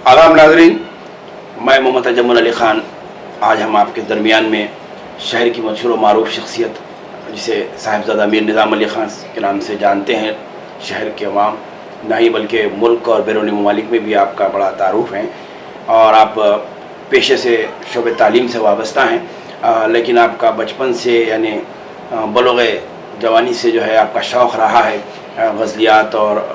आदाब नाज़रीन, मैं मोहम्मद अजमल अली ख़ान। आज हम आपके दरमियान में शहर की मशहूर व मारूफ शख्सियत जिसे साहिबजादा मीर निज़ाम अली ख़ान के नाम से जानते हैं शहर के अवाम, ना ही बल्कि मुल्क और बैरूनी ममालिक में भी आपका बड़ा तारुफ है और आप पेशे से शोबे तालीम से वाबस्ता हैं, लेकिन आपका बचपन से यानी बलुग़ जवानी से जो है आपका शौक़ रहा है गज़लियात और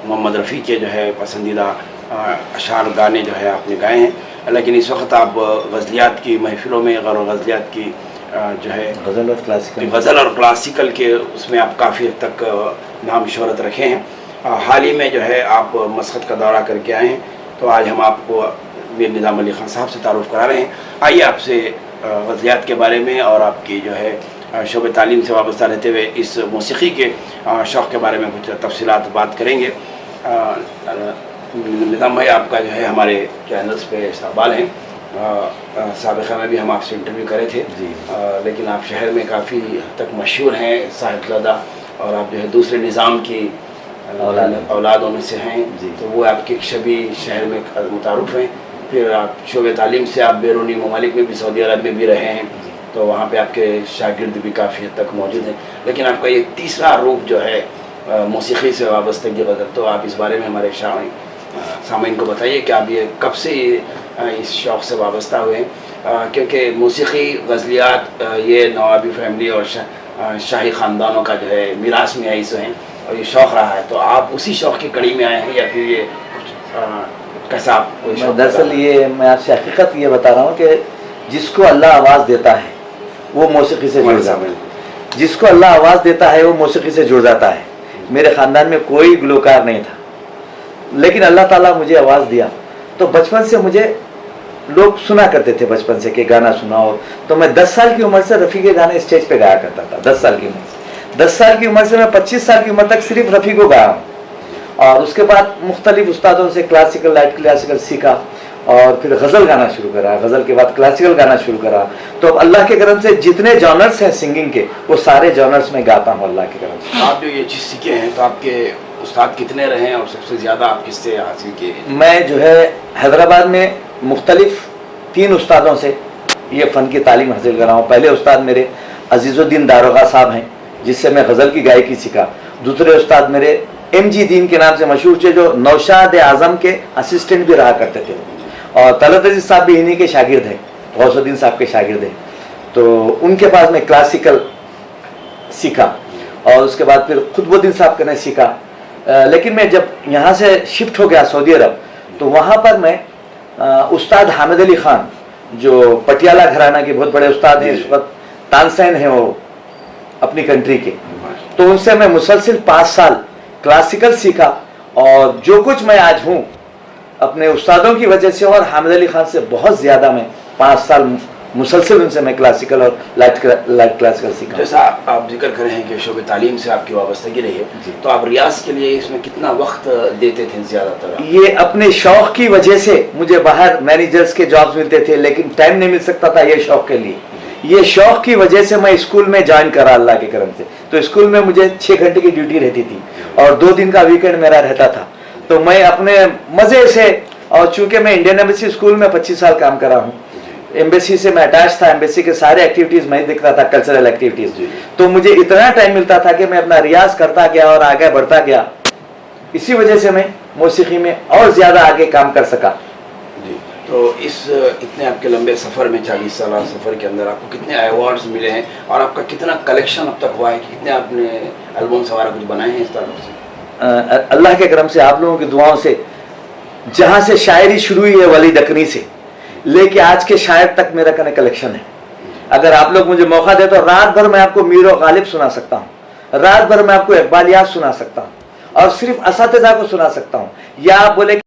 मोहम्मद रफ़ी के जो है पसंदीदा अशार गाने जो है आपने गाए हैं। लेकिन इस वक्त आप गज़लियात की महफ़िलों में और गज़लियात की जो है गज़ल और क्लासिकल के उसमें आप काफ़ी हद तक नाम शोहरत रखे हैं। हाल ही में जो है आप मस्कत का दौरा करके आए हैं, तो आज हम आपको मीर निज़ाम अली ख़ान साहब से तारुफ़ करा रहे हैं। आइए आपसे गज़लियात के बारे में और आपकी जो है शोबे तालीम से वाबस्ता रहते हुए इस मौसीक़ी के शौक़ के बारे में कुछ तफसीलात बात करेंगे। निज़ाम भाई, आपका जो है हमारे चैनल्स पे इस्तक़बाल हैं। साबिक़ा में भी हम आपसे इंटरव्यू करे थे जी, लेकिन आप शहर में काफ़ी हद तक मशहूर हैं साहिबजादा, और आप जो है दूसरे निज़ाम की औलादों में से हैं जी, तो वो आपके शबी शहर में मुतारुफ़ हैं। फिर आप शोबे तालीम से आप बैरूनी ममालिक में भी, सऊदी अरब में भी रहे हैं, तो वहाँ पे आपके शागिर्द भी काफ़ी हद तक मौजूद हैं। लेकिन आपका ये तीसरा रूप जो है मौसीक़ी से वाबस्तगी गज़ल, तो आप इस बारे में हमारे सामीन को बताइए कि आप ये कब से इस शौक़ से वाबस्ता हुए हैं, क्योंकि मौसीक़ी गज़लियात ये नवाबी फैमिली और शाही ख़ानदानों का जो है मीरास में आई से हैं और ये शौक़ रहा है, तो आप उसी शौक़ की कड़ी में आए हैं या फिर ये कैसा आपको? दरअसल ये मैं आपसे हकीकत ये बता रहा हूँ कि जिसको अल्लाह आवाज़ देता है वो मौसीक़ी से जुड़ जाता है, जिसको अल्लाह आवाज़ देता है वो मौसीक़ी से जुड़ जाता है। मेरे ख़ानदान में कोई गुलकार नहीं था, लेकिन अल्लाह ताला मुझे आवाज़ दिया, तो बचपन से मुझे लोग सुना करते थे बचपन से कि गाना सुनाओ, तो मैं 10 साल की उम्र से रफ़ी के गाने स्टेज पे गाया करता था। 10 साल की उम्र से 10 साल की उम्र से मैं 25 साल की उम्र तक सिर्फ रफ़ी को गाया हूँ, और उसके बाद मुख्तलिफ उस्तादों से क्लासिकल, लाइट क्लासिकल सीखा और फिर गज़ल गाना शुरू करा, गज़ल के बाद क्लासिकल गाना शुरू करा। तो अब अल्लाह के करम से जितने जॉनर्स हैं सिंगिंग के, वो सारे जॉनर्स में गाता हूँ अल्लाह के करम से। आप जो ये चीज़ सीखे हैं, तो आपके उस्ताद कितने रहे हैं और सबसे ज़्यादा आप किससे हासिल किए हैं? मैं जो है हैदराबाद में मुख्तलिफ 3 उस्तादों से ये फ़न की तालीम हासिल करा हूँ। पहले उस्ताद मेरे अजीज़ुद्दीन दारोगा साहब हैं, जिससे मैं गज़ल की गायकी सीखा। दूसरे उस्ताद मेरे MG दीन के नाम से मशहूर थे, जो नौशाद आज़म के असिस्टेंट भी रहा करते थे, और तलत अजीज़ साहब भी इन्हीं के शागिर्द हैं, गौसुद्दीन साहब के शागिर्द हैं। तो उनके पास मैं क्लासिकल सीखा और उसके बाद फिर खुतबुद्दीन साहब ने सीखा। लेकिन मैं जब यहाँ से शिफ्ट हो गया सऊदी अरब, तो वहाँ पर मैं उस्ताद हामिद अली ख़ान, जो पटियाला घराना के बहुत बड़े उस्ताद हैं, इस वक्त तानसेन हैं वो अपनी कंट्री के, तो उनसे मैं मुसलसिल 5 साल क्लासिकल सीखा, और जो कुछ मैं आज हूँ अपने उस्तादों की वजह से, और हामिद अली ख़ान से बहुत ज़्यादा मैं 5 साल मुसलसिल उनसे मैं क्लासिकल और लाइट क्लासिकल सीखा। जैसा आप जिक्र कर रहे हैं कि शोबे तालीम से आपकी वाबस्तगी रही है, तो आप रियाज के लिए इसमें कितना वक्त देते थे ज़्यादातर? ये अपने शौक़ की वजह से मुझे बाहर मैनेजर्स के जॉब्स मिलते थे, लेकिन टाइम नहीं मिल सकता था ये शौक़ के लिए। ये शौक़ की वजह से मैं स्कूल में ज्वाइन करा अल्लाह के करम से। तो स्कूल में मुझे 6 घंटे की ड्यूटी रहती थी और 2 दिन का वीकेंड मेरा रहता था, तो मैं अपने मज़े से, और चूँकि मैं इंडियन एम्बेसी स्कूल में 25 साल काम करा हूँ, एम्बेसी से मैं अटैच था, एम्बेसी के सारे एक्टिविटीज़ मैं देखता था, कल्चरल एक्टिविटीज़, तो मुझे इतना टाइम मिलता था कि मैं अपना रियाज करता गया और आगे बढ़ता गया। इसी वजह से मैं मौसीक़ी में और ज़्यादा आगे काम कर सका जी। तो इस इतने आपके लंबे सफ़र में, 40 साल सफ़र के अंदर आपको कितने अवार्ड्स मिले हैं और आपका कितना कलेक्शन अब तक हुआ है, कि कितने आपने एल्बम्स वगैरह कुछ बनाए हैं इस तरह से? अल्लाह के करम से, आप लोगों की दुआओं से, जहाँ से शायरी शुरू हुई है वली दकनी से लेके आज के शायर तक मेरा कलेक्शन है। अगर आप लोग मुझे मौका दे तो रात भर मैं आपको मीर और गालिब सुना सकता हूँ, रात भर मैं आपको इकबालियात सुना सकता हूँ, और सिर्फ असातिज़ा को सुना सकता हूँ, या आप बोले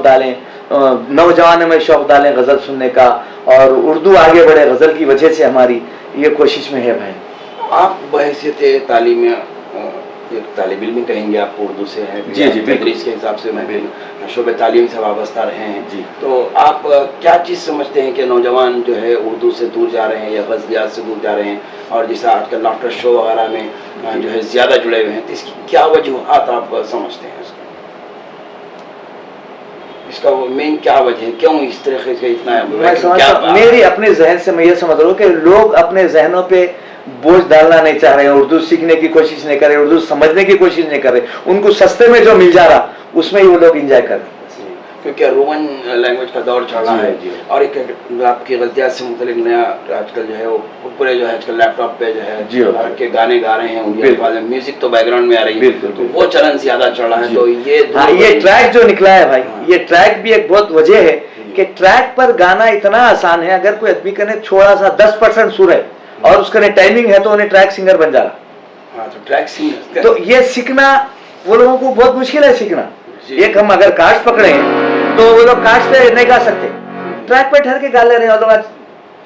शौक़ डालें, नौजवानों में शौक़ डालें गज़ल सुनने का, और उर्दू आगे बढ़े गज़ल की वजह से हमारी ये कोशिश में है भाई। आप बहैसियत तालीम एक तालिब इल्म कहेंगे, आप उर्दू से हैं, जी जी, तदरीस के हिसाब से मैं भी शोबे तालीम से वाबस्ता रहे हैं जी। तो आप क्या चीज़ समझते हैं कि नौजवान जो है उर्दू से दूर जा रहे हैं या गज़लियात से दूर जा रहे हैं, और जैसे आजकल लाफ्टर शो वगैरह में जो है ज़्यादा जुड़े हुए हैं, तो इसकी क्या वजूहात आप समझते हैं? इसका वो मेन क्या वजह है, क्यों इस तरह से इतना मैं समझता, मेरी अपने जहन से मैं ये समझ रहा हूँ कि लोग अपने जहनों पे बोझ डालना नहीं चाह रहे हैं, उर्दू सीखने की कोशिश नहीं कर रहे, उर्दू समझने की कोशिश नहीं कर रहे, उनको सस्ते में जो मिल जा रहा उसमें ही वो लोग एंजॉय कर रहे हैं, क्योंकि रोमन लैंग्वेज का दौर चल रहा है। और एक आपकी गज़लियात से मुतल्लिक नया आजकल जो है वो पूरे जो है आजकल लैपटॉप पे जो है के गाने गा रहे हैं, उनके अल्फाज में म्यूजिक तो बैकग्राउंड में आ रही है, तो वो चलन ज्यादा चल रहा है। तो ये ट्रैक जो निकला है भाई, ये ट्रैक भी एक बहुत वजह है कि ट्रैक पर गाना इतना आसान है, अगर कोई आदमी कने थोड़ा सा 10% सुर है और उसका टाइमिंग है तो उन्हें ट्रैक सिंगर बन जा रहा। तो ट्रैक सिंगर तो ये सीखना वो लोगों को बहुत मुश्किल है सीखना। एक हम अगर कास्ट पकड़े तो वो लोग कास्ट पे नहीं गा सकते, ट्रैक पे ठहर के गा ले रहे हैं, और लोग आज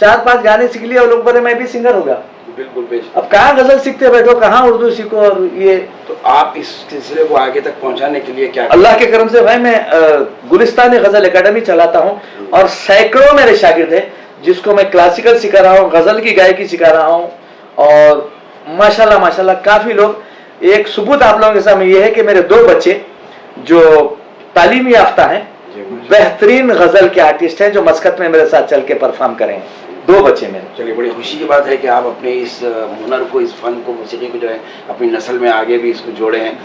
4-5 गाने सीख लिए और लोग बोले मैं भी सिंगर हो गया। बिल्कुल। अब कहाँ गजल सीखते बैठो, कहाँ उर्दू सीखो, और ये तो आप इस सिलसिले को आगे तक पहुंचाने के लिए क्या? अल्लाह के करम से भाई मैं गुलिस्तान गजल एकेडमी चलाता हूँ, और सैकड़ों मेरे शागिर्द हैं जिसको मैं क्लासिकल सिखा रहा हूँ, गजल की गायकी सिखा रहा हूँ, और माशाल्लाह माशाल्लाह काफी लोग। एक सबूत आप लोगों के सामने ये है कि मेरे 2 बच्चे जो तालीम याफ्ता हैं, बेहतरीन गजल के आर्टिस्ट हैं, जो मस्कत में मेरे साथ चल के परफॉर्म करें, 2 बच्चे मेरे। चलिए, बड़ी खुशी की बात है कि आप अपने इस हुनर को, इस फन को, मौसीकी को जो है अपनी नस्ल में आगे भी इसको जोड़े हैं।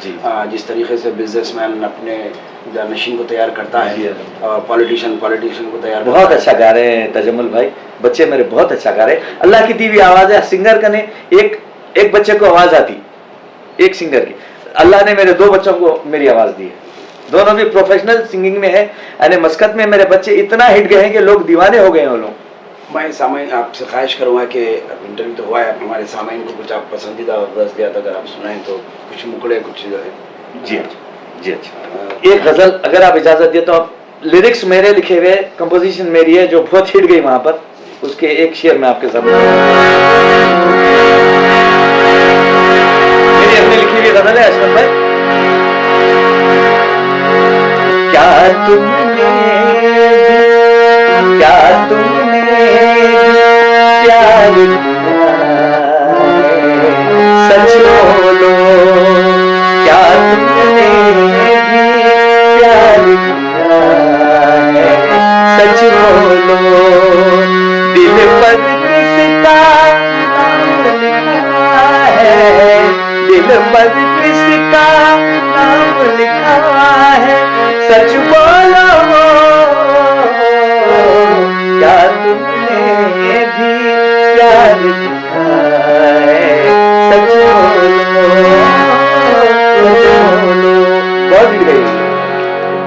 जिस तरीके से बिजनेसमैन अपने जानशीन को तैयार करता है और पॉलिटिशियन को तैयार, बहुत अच्छा गा रहे हैं तजम्मुल भाई, बच्चे मेरे बहुत अच्छा गा रहे हैं। अल्लाह की दी हुई आवाज़ है, सिंगर का ने एक बच्चे को आवाज़ आती, एक सिंगर की, अल्लाह ने मेरे 2 बच्चों को मेरी आवाज़ दी है, दोनों भी प्रोफेशनल सिंगिंग में है। यानी मस्कत में मेरे बच्चे इतना हिट गए हैं कि लोग दीवाने हो गए हैं वो लोग। मैं सामाइन आपसे ख्वाहिश करूँगा कि इंटरव्यू तो हुआ है, हमारे सामाइन को कुछ आप पसंदीदा गज़लियात अगर आप सुनाएं तो कुछ मुकड़े, कुछ जो है। जी अच्छा, एक गज़ल अगर आप इजाज़त दे तो। आप लिरिक्स मेरे लिखे हुए, कंपोजिशन मेरी है जो बहुत हिट गई वहाँ पर, उसके एक शेर में आपके सामने, मेरी अपनी लिखी हुई गज़ल है अशरफ भाई। क्या तुमने प्यार सच बोलो, क्या तुमने भी प्यार सच बोलो, दिल पर किसका नाम लिखा है, दिल पर किसका नाम लिखा है, सच बोलो, क्या तुमने भी प्यार किया है, सच बोलो।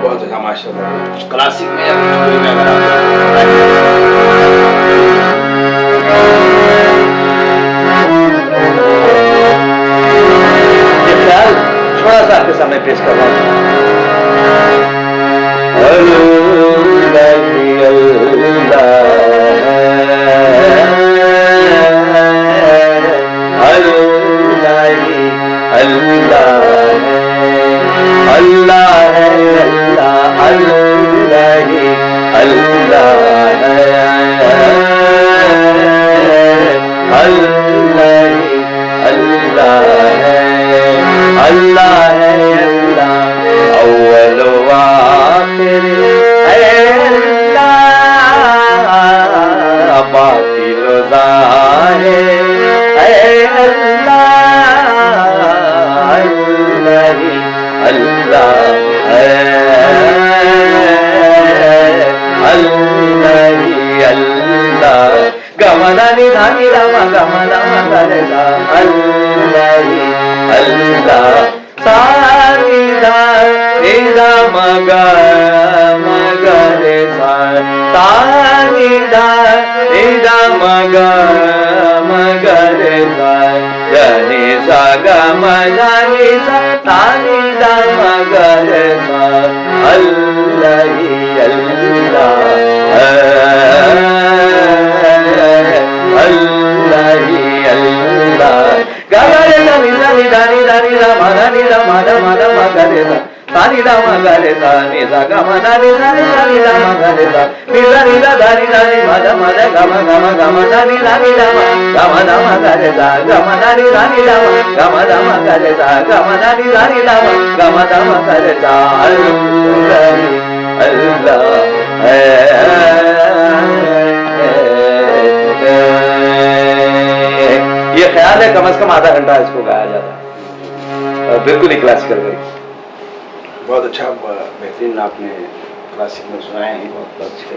बहुत अच्छा, माशाल्लाह। कुछ क्लासिक में या कुछ कोई में अगर आप ये ख्याल थोड़ा सा आपके सामने पेश कर रहा हूँ। मगा रे सा तानी दा नी दा मा गा मा गा रे सा गा नी सा गा मा गा नी सा तानी दा मा गा रे सा अल्लाह ही अल्लाह अल्लाह ही अल्लाह गा गा रे दा नी दा नी दा नी दा नी दा मा दा नी दा मा दा मा दा मा गा रे सा तानी दा मा गा रे सा नी दा गा मा दा नी दा नी दा नी दा मा गा रे सा नी दा दा नी दा नी मा दा गा मा गा मा गा मा दा नी दा नी दा मा गा मा दा मा गा रे सा गा मा दा नी दा नी दा मा गा मा दा मा गा रे सा गा मा दा नी दा नी दा मा गा मा दा मा गा रे सा अल्लाह ये ख्याल है कम से कम आधा घंटा इसको गाया जाता है, बिल्कुल ही क्लासिकल गई। बहुत अच्छा, बेहतरीन आपने क्लासिक में सुनाए हैं। बहुत अच्छे।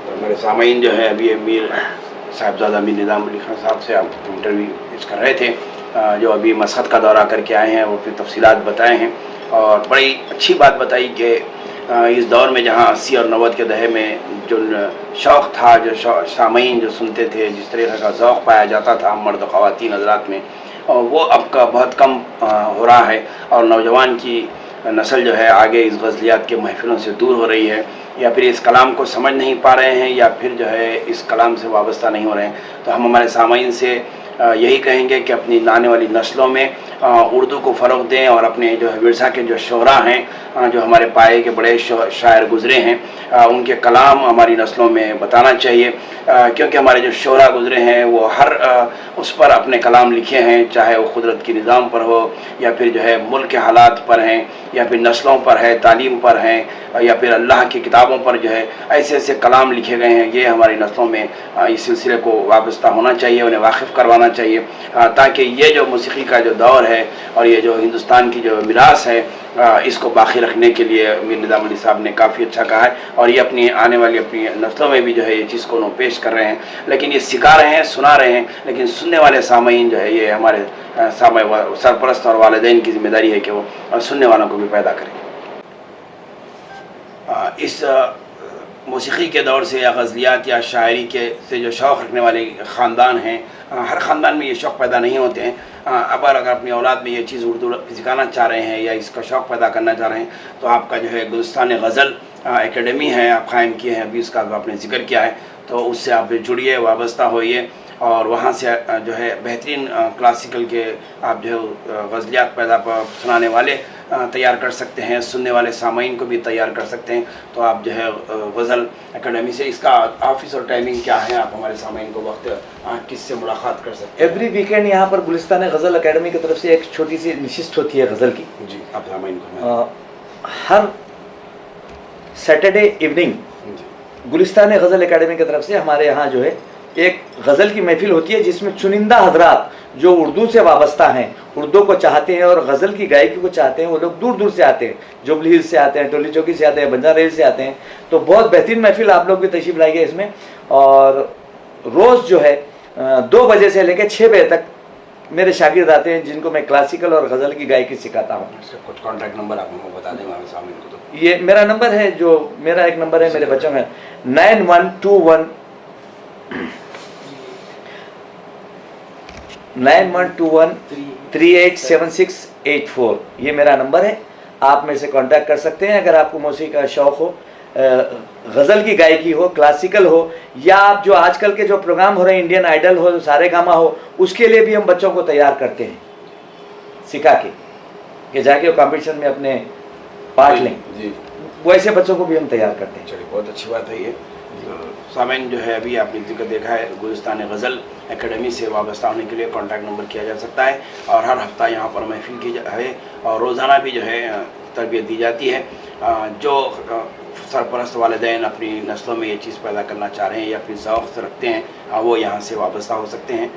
और मेरे सामीन जो है अभी मीर साहिबजादा मीर निज़ाम अली खान साहब से आप इंटरव्यू कर रहे थे, जो अभी मसकत का दौरा करके आए हैं, वो फिर तफसीलात बताए हैं और बड़ी अच्छी बात बताई कि इस दौर में जहाँ 80 और 90 के दहे में जो शौक़ था, जो सामीन जो सुनते थे, जिस तरह का ज़ौक़ पाया जाता था मर्द व ख़वातीन हज़रात में, और वो अब का बहुत कम हो रहा है और नौजवान की नस्ल जो है आगे इस गज़लियात के महफ़िलों से दूर हो रही है, या फिर इस कलाम को समझ नहीं पा रहे हैं, या फिर जो है इस कलाम से वाबस्ता नहीं हो रहे हैं। तो हम हमारे सामीन से यही कहेंगे कि अपनी आने वाली नस्लों में उर्दू को फ़रोग़ दें और अपने जो है विरसा के जो शोरा हैं, जो हमारे पाए के बड़े शायर गुज़रे हैं, उनके कलाम हमारी नस्लों में बताना चाहिए, क्योंकि हमारे जो शोरा गुज़रे हैं वो हर उस पर अपने कलाम लिखे हैं, चाहे वो कुदरत के निज़ाम पर हो, या फिर जो है मुल्क के हालात पर हैं, या फिर नस्लों पर है, तालीम पर हैं, या फिर अल्लाह की किताबों पर जो है ऐसे ऐसे कलाम लिखे गए हैं। ये हमारी नस्लों में इस सिलसिले को वाबस्ता होना चाहिए, उन्हें वाकिफ़ करवाना चाहिए, ताकि ये जो मौसीक़ी का जो दौर है और ये जो हिंदुस्तान की जो मिरास है, इसको बाकी रखने के लिए मीर निज़ाम अली साहब ने काफ़ी अच्छा कहा है, और ये अपनी आने वाली अपनी नस्लों में भी जो है ये चीज़ को पेश कर रहे हैं। लेकिन ये सिखा रहे हैं, सुना रहे हैं, लेकिन सुनने वाले सामीन जो है ये हमारे सरपरस्त और वालिदैन की ज़िम्मेदारी है कि वो सुनने वालों को भी पैदा करें। इस मौसीक़ी के दौर से या गज़लियात या शायरी के से जो शौक़ रखने वाले ख़ानदान हैं, हर ख़ानदान में ये शौक़ पैदा नहीं होते हैं। अब अगर अपनी औलाद में ये चीज़ उर्दू सिखाना चाह रहे हैं या इसका शौक़ पैदा करना चाह रहे हैं, तो आपका जो है गुलिस्तान गज़ल एकेडमी है, आप कायम किए हैं, अभी उसका आपने ज़िक्र किया है, तो उससे आप जुड़िए, वाबस्ता होइए और वहाँ से जो है बेहतरीन क्लासिकल के आप जो है गज़लियात पैदा सुनाने वाले तैयार कर सकते हैं, सुनने वाले सामीन को भी तैयार कर सकते हैं। तो आप जो है गज़ल एकेडमी से, इसका ऑफिस और टाइमिंग क्या है, आप हमारे सामीन को वक्त किससे मुलाकात कर सकते हैं? एवरी वीकेंड यहाँ पर गुलिस्तान गज़ल एकेडमी की तरफ से एक छोटी सी नशिस्त होती है गज़ल की। जी, आप सामीन को हर सैटरडे इवनिंग गुलिस्तान गज़ल एकेडमी की तरफ से हमारे यहाँ जो है एक गज़ल की महफिल होती है, जिसमें चुनिंदा हजरात जो उर्दू से वाबस्ता हैं, उर्दू को चाहते हैं और गज़ल की गायकी को चाहते हैं, वो लोग दूर दूर से आते हैं, जुबली हिल्स से आते हैं, टोली चौकी से आते हैं, बंजारा हिल्स से आते हैं। तो बहुत बेहतरीन महफिल, आप लोग भी तशरीफ़ लाइए इसमें। और रोज़ जो है 2 बजे से लेकर 6 बजे तक मेरे शागिर्द आते हैं, जिनको मैं क्लासिकल और गज़ल की गायकी सिखाता हूँ। कुछ कॉन्टैक्ट नंबर आप हमको बता दें हमारे सामीन को। तो ये मेरा नंबर है, जो मेरा एक नंबर है, मेरे बच्चों में 9121387684, ये मेरा नंबर है। आप मेरे से कांटेक्ट कर सकते हैं अगर आपको मौसीक़ी का शौक़ हो, गज़ल की गायकी हो, क्लासिकल हो, या आप जो आजकल के जो प्रोग्राम हो रहे हैं, इंडियन आइडल हो, सारेगामा हो, उसके लिए भी हम बच्चों को तैयार करते हैं सिखा के, कि जाके वो कॉम्पिटिशन में अपने पार्ट लें। जी, वैसे बच्चों को भी हम तैयार करते हैं। चलिए, बहुत अच्छी बात है ये। सामीन जो है अभी आपने जिक्र देखा है, गुलिस्तान गज़ल एकेडमी से वाबस्ता होने के लिए कॉन्टैक्ट नंबर किया जा सकता है, और हर हफ्ता यहाँ पर महफिल की है और रोज़ाना भी जो है तरबियत दी जाती है। जो सरपरस्त वालिदैन अपनी नस्लों में ये चीज़ पैदा करना चाह रहे हैं या फिर ज़ौक़ रखते हैं, वो यहाँ से वाबस्ता हो सकते हैं।